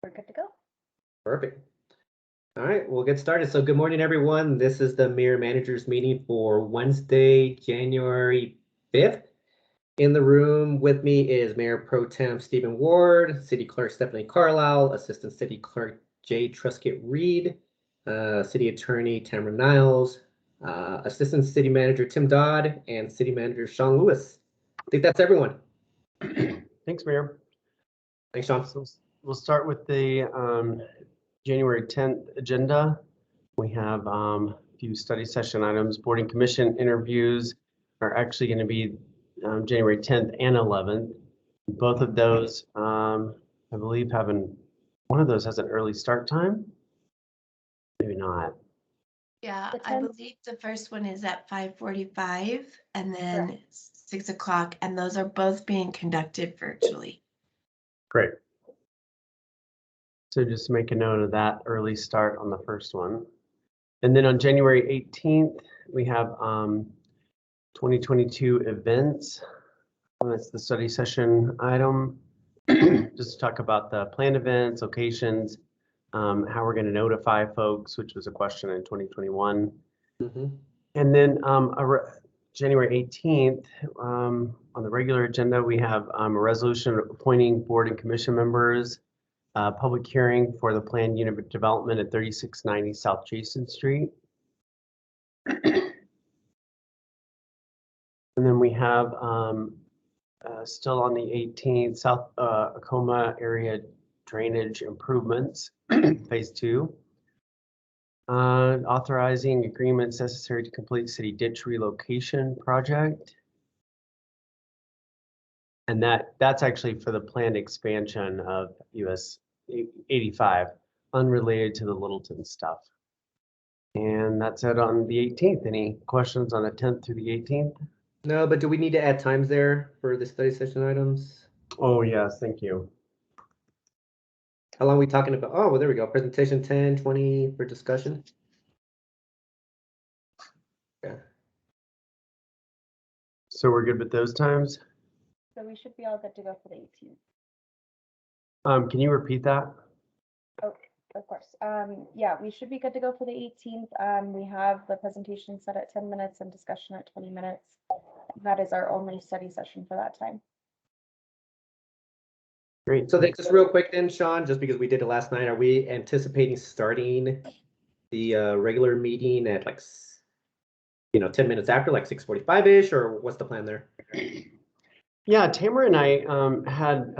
We're good to go. Perfect. All right, we'll get started. So good morning, everyone. This is the Mayor Managers meeting for Wednesday, January 5th. In the room with me is Mayor Pro Tem Stephen Ward, City Clerk Stephanie Carlisle, Assistant City Clerk Jay Truscott Reed, City Attorney Tamara Niles, Assistant City Manager Tim Dodd, and City Manager Shawn Lewis. I think that's everyone. Thanks, Mayor. Thanks, Shawn. So we'll start with the January 10th agenda. We have a few study session items. Boarding Commission interviews are actually going to be January 10th and 11th. Both of those, I believe, one of those has an early start time. Maybe not. Yeah, I believe the first one is at 5:45 and then Correct. 6 o'clock, and those are both being conducted virtually. Great. So just make a note of that early start on the first one. And then on January 18th, we have 2022 events. That's the study session item. Just to talk about the planned events, locations, how we're going to notify folks, which was a question in 2021. And then January 18th, on the regular agenda, we have a resolution appointing board and commission members, public hearing for the planned unit development at 3690 South Jason Street. And then we have still on the 18th, South Acoma area drainage improvements, phase 2. Authorizing agreements necessary to complete city ditch relocation project. And that's actually for the planned expansion of US 85, unrelated to the Littleton stuff. And that's it on the 18th. Any questions on the 10th through the 18th? No, but do we need to add times there for the study session items? Oh, yes, thank you. How long are we talking about? Oh, well, there we go. Presentation 10, 20 for discussion. Yeah. So we're good with those times? So we should be all good to go for the 18th. Can you repeat that? Oh, of course. Yeah, we should be good to go for the 18th. We have the presentation set at 10 minutes and discussion at 20 minutes. That is our only study session for that time. Great. So then just real quick then, Shawn, just because we did it last night, are we anticipating starting the regular meeting at like, 10 minutes after, like 6:45-ish, or what's the plan there? Yeah, Tamara and I had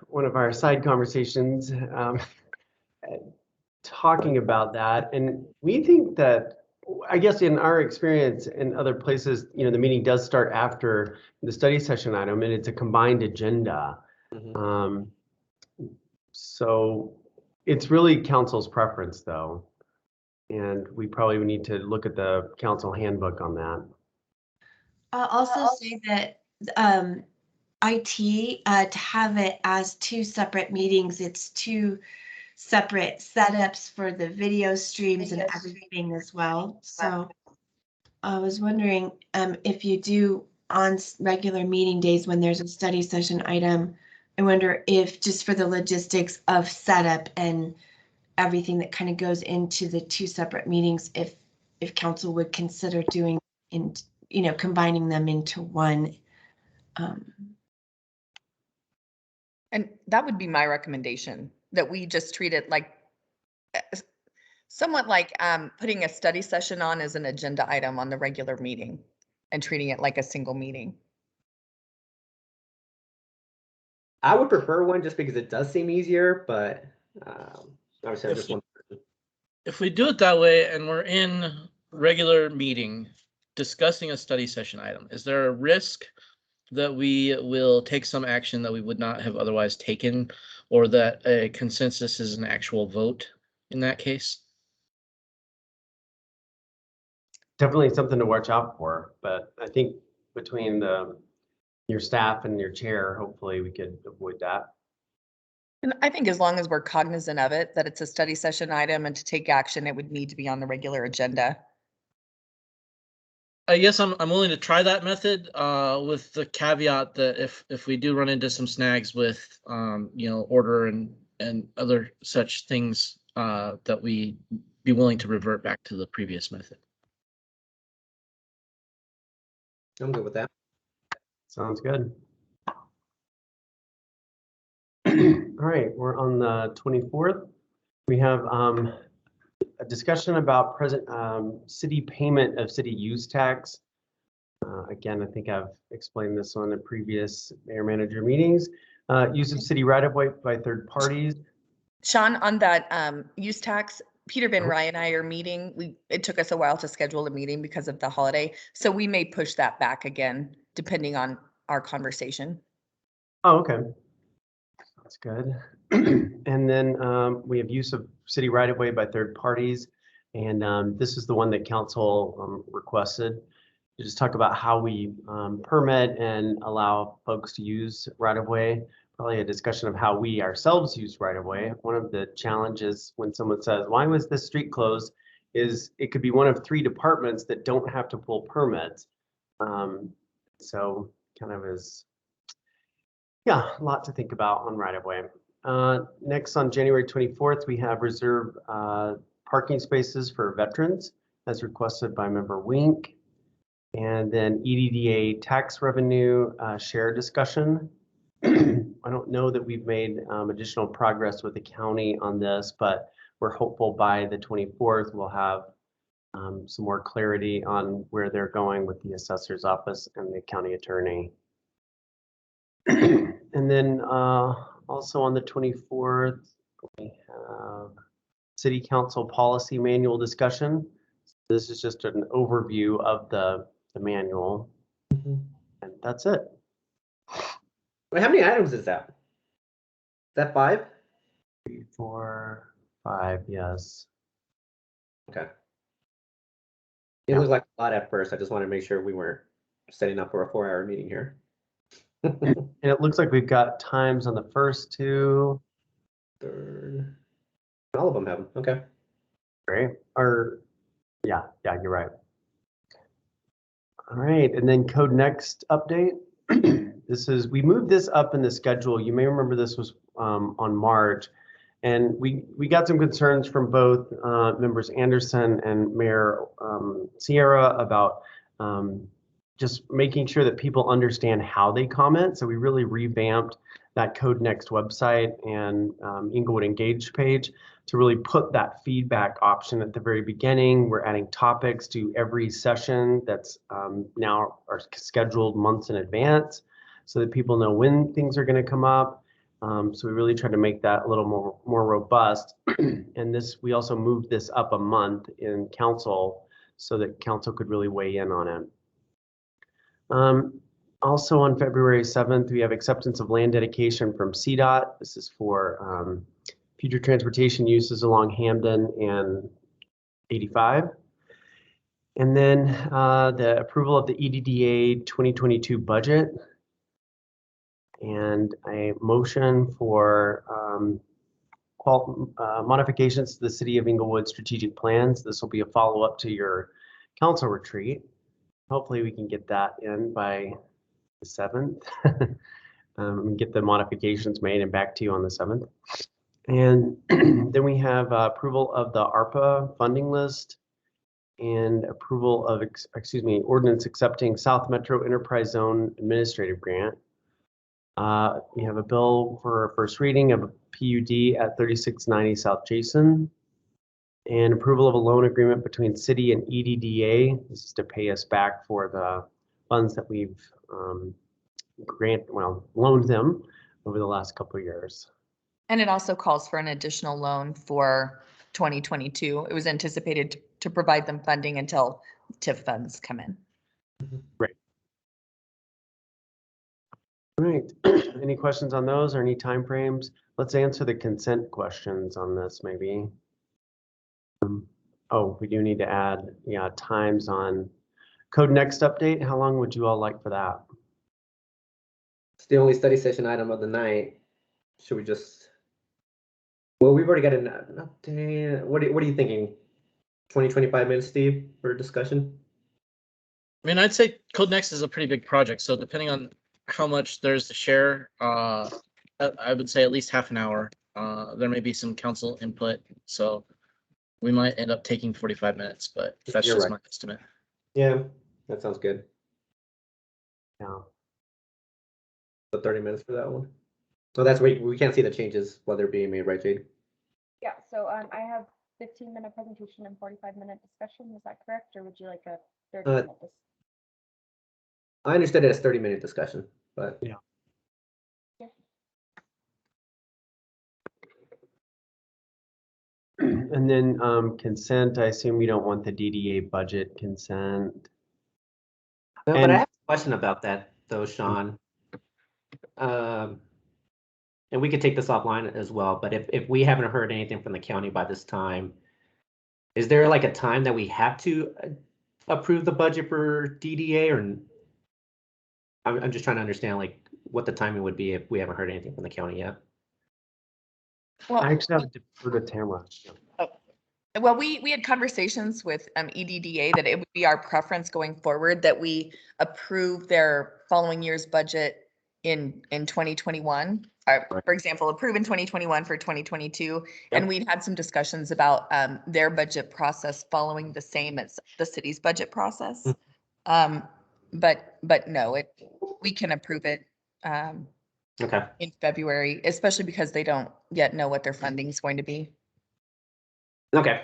one of our side conversations talking about that, and we think that, I guess in our experience in other places, the meeting does start after the study session item, and it's a combined agenda. So it's really council's preference, though, and we probably need to look at the council handbook on that. I'll also say that IT, to have it as 2 separate meetings, it's 2 separate setups for the video streams and everything as well. So I was wondering if you do on regular meeting days when there's a study session item, I wonder if just for the logistics of setup and everything that kind of goes into the 2 separate meetings, if council would consider doing combining them into one. And that would be my recommendation, that we just treat it like somewhat like putting a study session on as an agenda item on the regular meeting and treating it like a single meeting. I would prefer one just because it does seem easier, but obviously I'm just one person. If we do it that way and we're in regular meeting discussing a study session item, is there a risk that we will take some action that we would not have otherwise taken, or that a consensus is an actual vote in that case? Definitely something to watch out for, but I think between your staff and your chair, hopefully we could avoid that. And I think as long as we're cognizant of it, that it's a study session item, and to take action, it would need to be on the regular agenda. I guess I'm willing to try that method with the caveat that if we do run into some snags with order and and other such things that we be willing to revert back to the previous method. I'm good with that. Sounds good. All right, we're on the 24th. We have a discussion about present city payment of city use tax. Again, I think I've explained this on the previous mayor manager meetings. Use of city right of way by third parties. Shawn, on that use tax, Peter Van Rye and I are meeting. It took us a while to schedule a meeting because of the holiday. So we may push that back again, depending on our conversation. Oh, okay. That's good. And then we have use of city right of way by third parties. And this is the one that council requested to just talk about how we permit and allow folks to use right of way. Probably a discussion of how we ourselves use right of way. One of the challenges when someone says, why was this street closed? Is it could be one of 3 departments that don't have to pull permits. So kind of is, yeah, a lot to think about on right of way. Next on January 24th, we have reserved parking spaces for veterans as requested by member Wink. And then EDDA tax revenue share discussion. I don't know that we've made additional progress with the county on this, but we're hopeful by the 24th we'll have some more clarity on where they're going with the assessor's office and the county attorney. And then also on the 24th, we have city council policy manual discussion. This is just an overview of the manual. And that's it. Wait, how many items is that? Is that 5? 3, 4, 5, yes. Okay. It Yeah. looked like a lot at first. I just wanted to make sure we weren't setting up for a 4-hour meeting here. And it looks like we've got times on the first 2. Third. All of them have them. Okay. Great. Or yeah, you're right. All right, and then code next update. We moved this up in the schedule. You may remember this was on March, and we got some concerns from both members Anderson and Mayor Sierra about just making sure that people understand how they comment. So we really revamped that Code Next website and Inglewood Engaged page to really put that feedback option at the very beginning. We're adding topics to every session that's now are scheduled months in advance so that people know when things are going to come up. So we really tried to make that a little more robust. And we also moved this up a month in council so that council could really weigh in on it. Also on February 7th, we have acceptance of land dedication from CDOT. This is for future transportation uses along Hamden and 85. And then the approval of the EDDA 2022 budget and a motion for modifications to the City of Inglewood strategic plans. This will be a follow-up to your council retreat. Hopefully we can get that in by the 7th. And get the modifications made and back to you on the 7th. And then we have approval of the Arpa funding list and approval of, ordinance accepting South Metro Enterprise Zone Administrative Grant. We have a bill for first reading of a PUD at 3690 South Jason. And approval of a loan agreement between city and EDDA. This is to pay us back for the funds that we've loaned them over the last couple of years. And it also calls for an additional loan for 2022. It was anticipated to provide them funding until TIF funds come in. Right. All right. Any questions on those or any timeframes? Let's answer the consent questions on this maybe. Oh, we do need to add, times on Code Next update. How long would you all like for that? It's the only study session item of the night. Should we just? Well, we've already got an update. What are you thinking? 20-25 minutes, Steve, for discussion? I mean, I'd say Code Next is a pretty big project, so depending on how much there's to share, I would say at least half an hour. There may be some council input, so we might end up taking 45 minutes, but that's You're just right. my estimate. Yeah, that sounds good. Yeah. So 30 minutes for that one. So that's where we can't see the changes while they're being made, right, Jade? Yeah, so I have 15-minute presentation and 45-minute discussion. Is that correct? Or would you like a 30-minute? I understood it as 30-minute discussion, but Yeah. And then consent, I assume you don't want the DDA budget consent. no, but And- I have a question about that though, Shawn. And we could take this offline as well, but if we haven't heard anything from the county by this time, is there like a time that we have to approve the budget for DDA, or I'm just trying to understand like what the timing would be if we haven't heard anything from the county yet. Well, I actually have to defer to Tamara. Well, we had conversations with EDDA that it would be our preference going forward that we approve their following year's budget in 2021. For example, approve in 2021 for 2022. And we've had some discussions about their budget process following the same as the city's budget process. But no, we can approve it Okay. in February, especially because they don't yet know what their funding is going to be. Okay.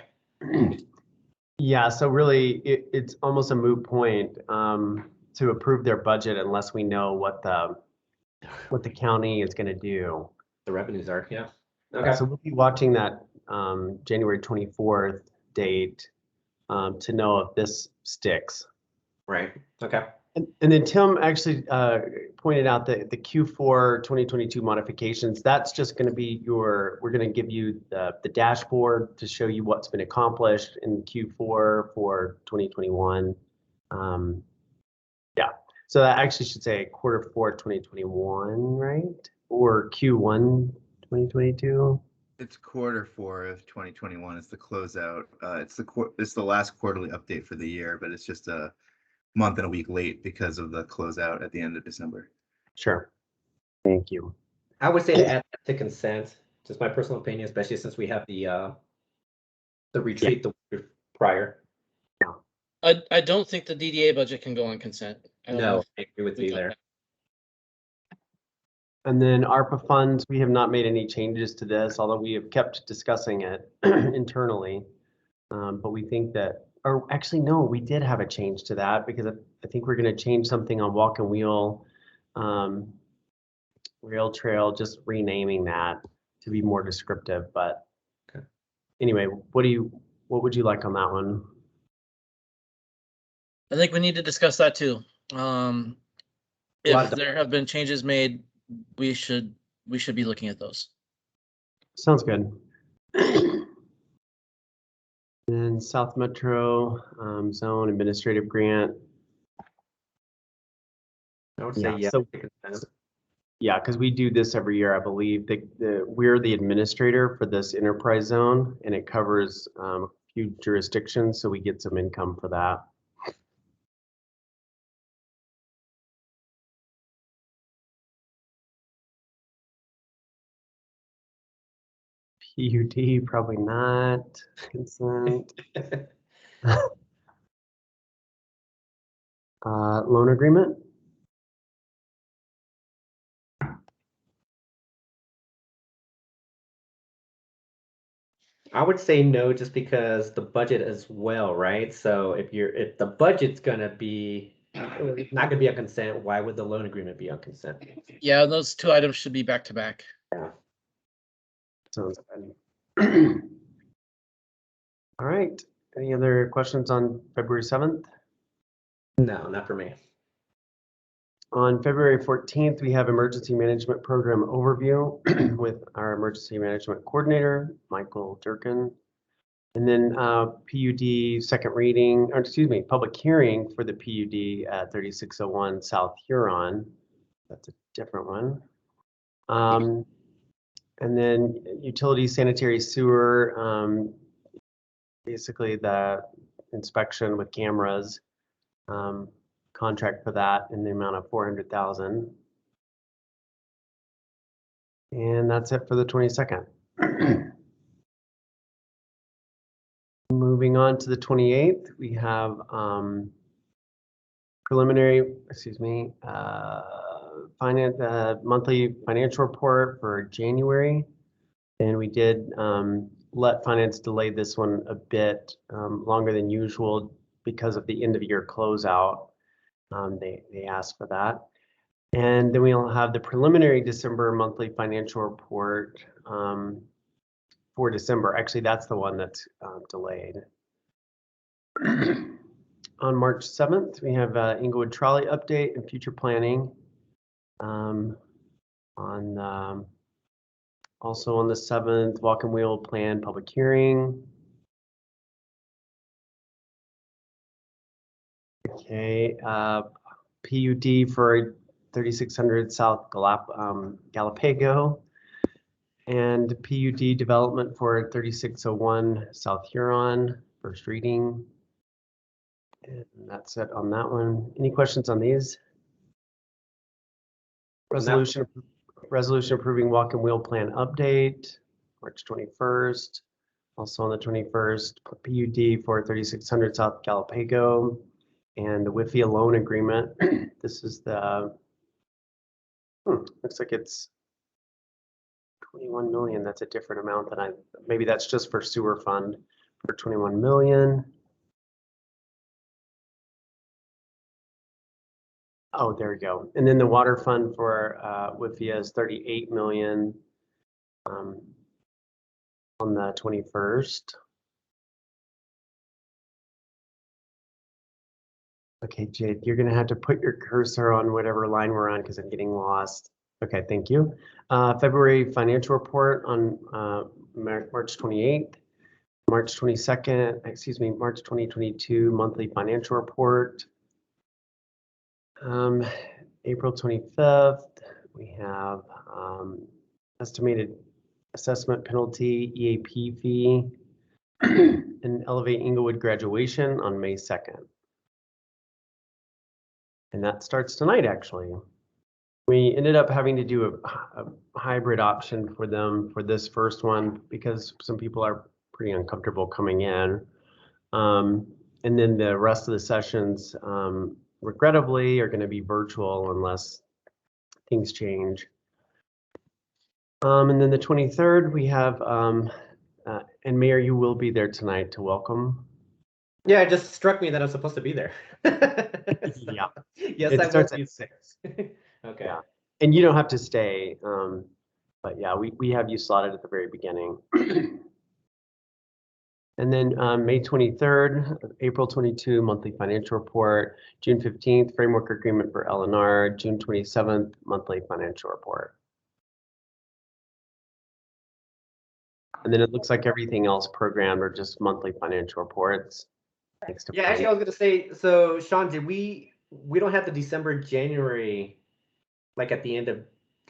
Yeah, so really it's almost a moot point to approve their budget unless we know what the county is going to do. The revenues are, yeah. Okay. So we'll be watching that January 24th date to know if this sticks. Right. Okay. And then Tim actually pointed out that the Q4 2022 modifications, that's just going to be we're going to give you the dashboard to show you what's been accomplished in Q4 for 2021. Yeah, so that actually should say Q4 2021, right? Or Q1 2022. It's Q4 of 2021. It's the closeout. It's the last quarterly update for the year, but it's just a month and a week late because of the closeout at the end of December. Sure. Thank you. I would say to add that to consent, just my personal opinion, especially since we have the retreat the week prior. I don't think the DDA budget can go on consent. I don't know No, if I agree with we you thought there. that. And then ARPA funds, we have not made any changes to this, although we have kept discussing it internally. But we think that, or actually, no, we did have a change to that because I think we're going to change something on walk and wheel rail trail, just renaming that to be more descriptive. But okay. Anyway, what would you like on that one? I think we need to discuss that too. If there have been changes made, we should be looking at those. Sounds good. And South Metro Zone Administrative Grant. I would say yeah. So, yeah, because we do this every year, I believe. We're the administrator for this enterprise zone, and it covers a few jurisdictions, so we get some income for that. PUD, probably not. Consent. Loan agreement. I would say no, just because the budget as well, right? So if the budget's gonna be not gonna be on consent, why would the loan agreement be on consent? Yeah, those two items should be back to back. Yeah. Sounds good. All right. Any other questions on February 7th? No, not for me. On February 14th, we have Emergency Management Program Overview with our Emergency Management Coordinator, Michael Durkin. And then PUD second reading, or excuse me, public hearing for the PUD at 3601 South Huron. That's a different one. And then utility, sanitary, sewer, basically the inspection with cameras. Contract for that in the amount of $400,000. And that's it for the 22nd. Moving on to the 28th, we have monthly financial report for January. And we did let finance delay this one a bit longer than usual because of the end of year closeout. They asked for that. And then we'll have the preliminary December monthly financial report for December. Actually, that's the one that's delayed. On March 7th, we have Inglewood Trolley update and future planning. Also on the 7th, walk and wheel plan public hearing. Okay, PUD for 3600 South Galapago, and PUD development for 3601 South Huron, first reading. And that's it on that one. Any questions on these? Resolution approving walk and wheel plan update, March 21st. Also on the 21st, PUD for 3600 South Galapago, and the WIFIA loan agreement. This is the, looks like it's 21 million. That's a different amount than maybe that's just for sewer fund for 21 million. Oh, there we go. And then the water fund for WIFIA is 38 million on the 21st. Okay, Jade, you're gonna have to put your cursor on whatever line we're on because I'm getting lost. Okay, thank you. February financial report on March 28th, March 22nd, excuse me, March 2022 monthly financial report. April 25th, we have estimated assessment penalty, EAP fee, and Elevate Inglewood graduation on May 2nd. And that starts tonight, actually. We ended up having to do a hybrid option for them for this first one because some people are pretty uncomfortable coming in. And then the rest of the sessions, regrettably, are going to be virtual unless things change. And then the 23rd, we have, and Mayor, you will be there tonight to welcome. Yeah, it just struck me that I'm supposed to be there. Yeah. Yes, It I starts will be. at 6. Okay. Yeah. And you don't have to stay. But yeah, we have you slotted at the very beginning. And then May 23rd, April 22, monthly financial report, June 15th, framework agreement for L&R, June 27th, monthly financial report. And then it looks like everything else programmed are just monthly financial reports. Thanks to Yeah, actually, I was gonna say, so Shawn, did we don't have the December, January, like at the end of,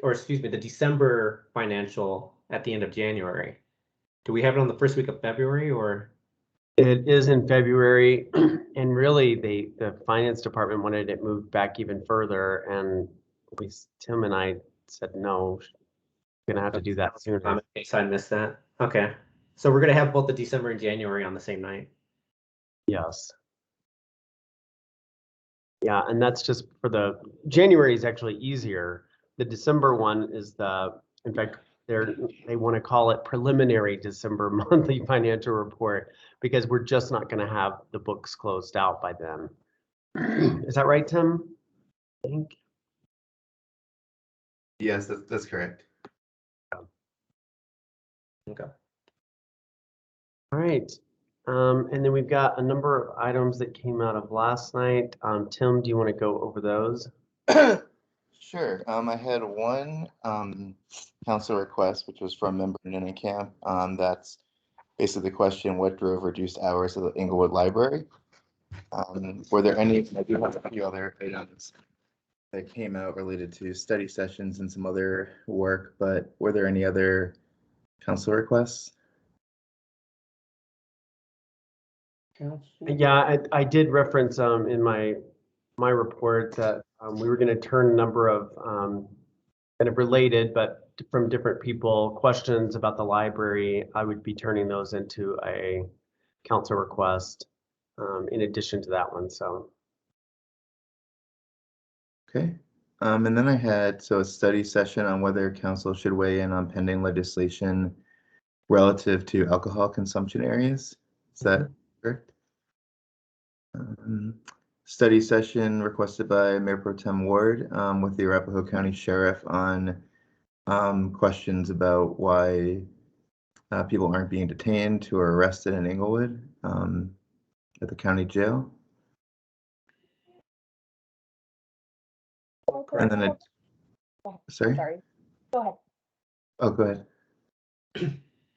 or excuse me, the December financial at the end of January. Do we have it on the first week of February or? It is in February, and really the finance department wanted it moved back even further, and Tim and I said no, gonna have to do that sooner. In case I missed that. Okay, so we're gonna have both the December and January on the same night. Yes. Yeah, and that's just for the January is actually easier. The December one is in fact, they want to call it preliminary December monthly financial report because we're just not going to have the books closed out by then. Is that right, Tim? I think. Yes, that's correct. Okay. All right. And then we've got a number of items that came out of last night. Tim, do you want to go over those? Sure. I had one council request, which was from member Camp. That's basically the question: what drove reduced hours of the Inglewood Library? Were there any? I do have a few other items that came out related to study sessions and some other work, but were there any other council requests? Yeah, I did reference in my report that we were going to turn a number of kind of related but from different people, questions about the library, I would be turning those into a council request in addition to that one, so. Okay. And then I had, so a study session on whether council should weigh in on pending legislation relative to alcohol consumption areas. Is that correct? Study session requested by Mayor Pro Tem Ward with the Arapahoe County Sheriff on questions about why people aren't being detained who are arrested in Inglewood at the county jail. And then sorry? Sorry, go ahead. Oh, go ahead.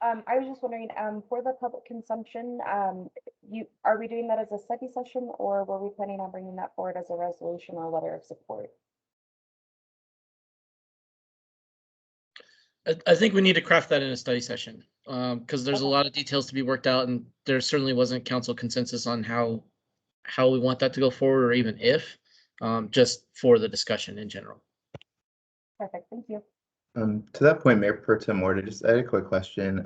I was just wondering, for the public consumption, are we doing that as a study session, or were we planning on bringing that forward as a resolution or letter of support? I think we need to craft that in a study session, because there's a lot of details to be worked out, and there certainly wasn't council consensus on how we want that to go forward, or even if, just for the discussion in general. Perfect, thank you. To that point, Mayor Pro Tem Ward, I had a quick question.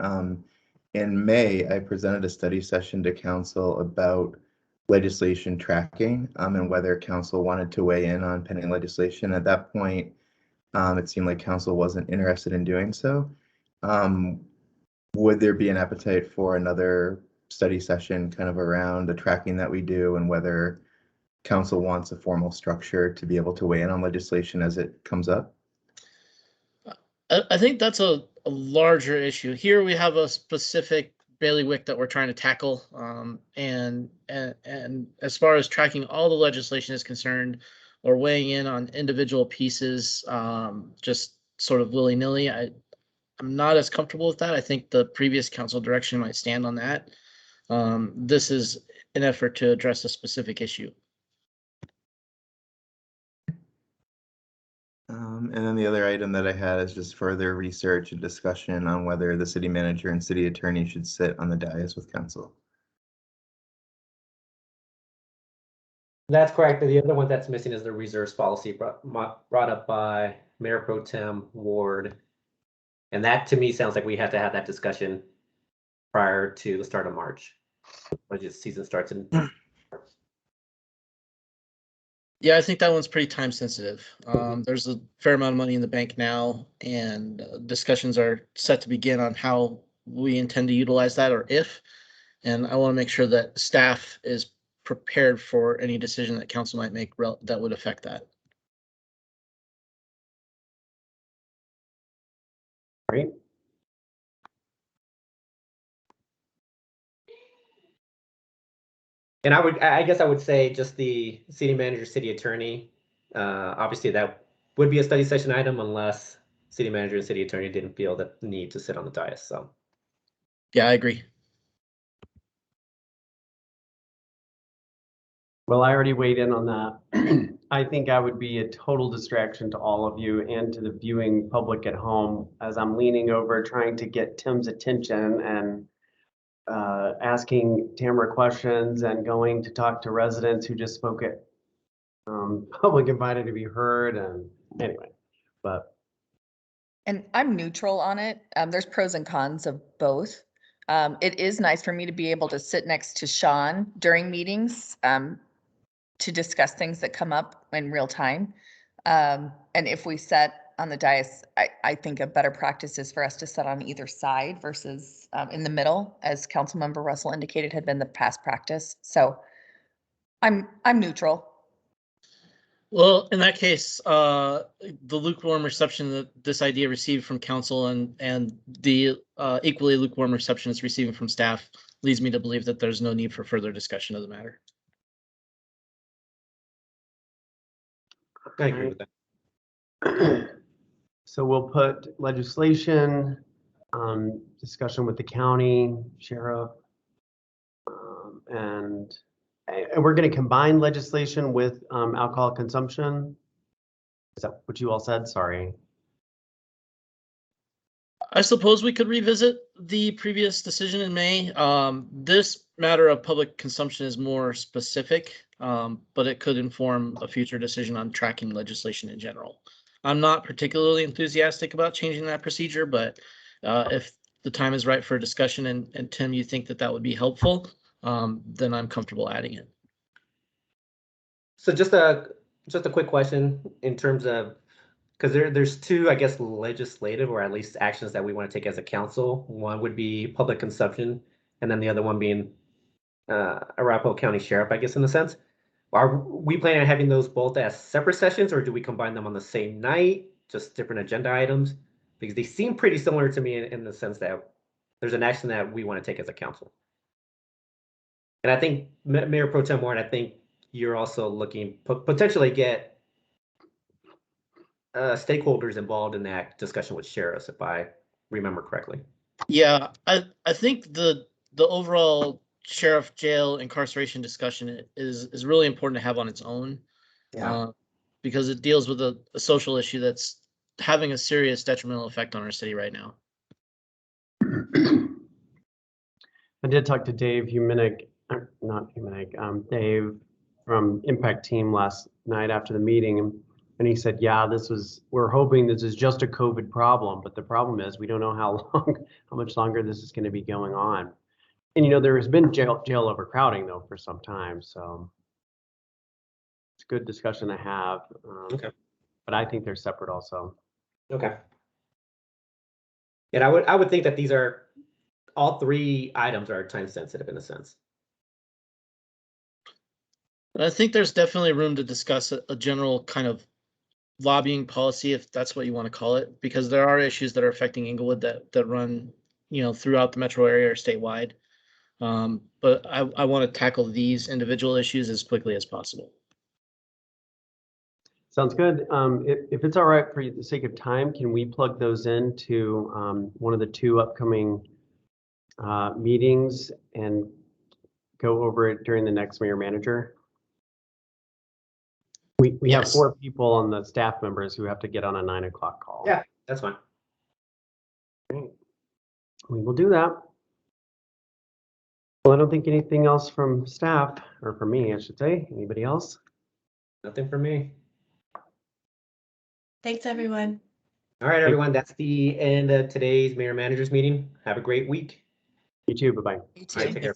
In May, I presented a study session to council about legislation tracking and whether council wanted to weigh in on pending legislation. At that point, it seemed like council wasn't interested in doing so. Would there be an appetite for another study session kind of around the tracking that we do and whether council wants a formal structure to be able to weigh in on legislation as it comes up? I think that's a larger issue. Here we have a specific bailiwick that we're trying to tackle. And as far as tracking all the legislation is concerned, or weighing in on individual pieces, just sort of willy-nilly, I'm not as comfortable with that. I think the previous council direction might stand on that. This is an effort to address a specific issue. And then the other item that I had is just further research and discussion on whether the city manager and city attorney should sit on the dais with council. That's correct. The other one that's missing is the reserves policy brought up by Mayor Pro Tem Ward. And that to me sounds like we have to have that discussion prior to the start of March. Budget season starts in. Yeah, I think that one's pretty time sensitive. There's a fair amount of money in the bank now, and discussions are set to begin on how we intend to utilize that, or if. And I want to make sure that staff is prepared for any decision that council might make that would affect that. Right. And I guess I would say just the city manager, city attorney. Obviously that would be a study session item unless city manager and city attorney didn't feel the need to sit on the dais. So yeah, I agree. Well, I already weighed in on that. I think I would be a total distraction to all of you and to the viewing public at home as I'm leaning over trying to get Tim's attention and asking Tamara questions and going to talk to residents who just spoke at public invited to be heard. And anyway, but. And I'm neutral on it. There's pros and cons of both. It is nice for me to be able to sit next to Shawn during meetings to discuss things that come up in real time. And if we set on the dais, I think a better practice is for us to sit on either side versus in the middle, as Councilmember Russell indicated had been the past practice. So I'm neutral. Well, in that case, the lukewarm reception that this idea received from council and the equally lukewarm reception it's receiving from staff leads me to believe that there's no need for further discussion of the matter. I agree with that. So we'll put legislation, discussion with the county sheriff, and we're going to combine legislation with alcohol consumption. Is that what you all said? Sorry. I suppose we could revisit the previous decision in May. This matter of public consumption is more specific, but it could inform a future decision on tracking legislation in general. I'm not particularly enthusiastic about changing that procedure, but if the time is right for a discussion and Tim, you think that that would be helpful, then I'm comfortable adding it. So just a quick question in terms of, because there's two, I guess, legislative or at least actions that we want to take as a council. One would be public consumption, and then the other one being Arapahoe County Sheriff, I guess, in a sense. Are we planning on having those both as separate sessions, or do we combine them on the same night, just different agenda items? Because they seem pretty similar to me in the sense that there's an action that we want to take as a council. And I think Mayor Pro Tem Warren, I think you're also looking potentially get stakeholders involved in that discussion with sheriffs, if I remember correctly. Yeah, I think the overall sheriff jail incarceration discussion is really important to have on its own. Yeah. Because it deals with a social issue that's having a serious detrimental effect on our city right now. I did talk to Dave Dave from Impact Team last night after the meeting, and he said, yeah, we're hoping this is just a COVID problem, but the problem is we don't know how much longer this is going to be going on. And there has been jail overcrowding though for some time, so it's a good discussion to have. Okay. But I think they're separate also. Okay. And I would think that these are all three items are time sensitive in a sense. I think there's definitely room to discuss a general kind of lobbying policy, if that's what you want to call it, because there are issues that are affecting Inglewood that run, throughout the metro area or statewide. But I want to tackle these individual issues as quickly as possible. Sounds good. If it's all right for the sake of time, can we plug those into one of the two upcoming meetings and go over it during the next mayor manager? We have Yes. 4 people on the staff members who have to get on a 9 o'clock call. Yeah, that's fine. Great. We will do that. Well, I don't think anything else from staff, or from me, I should say. Anybody else? Nothing for me. Thanks, everyone. All right, everyone, that's the end of today's mayor managers meeting. Have a great week. You too. Bye-bye. You All right, too. take care.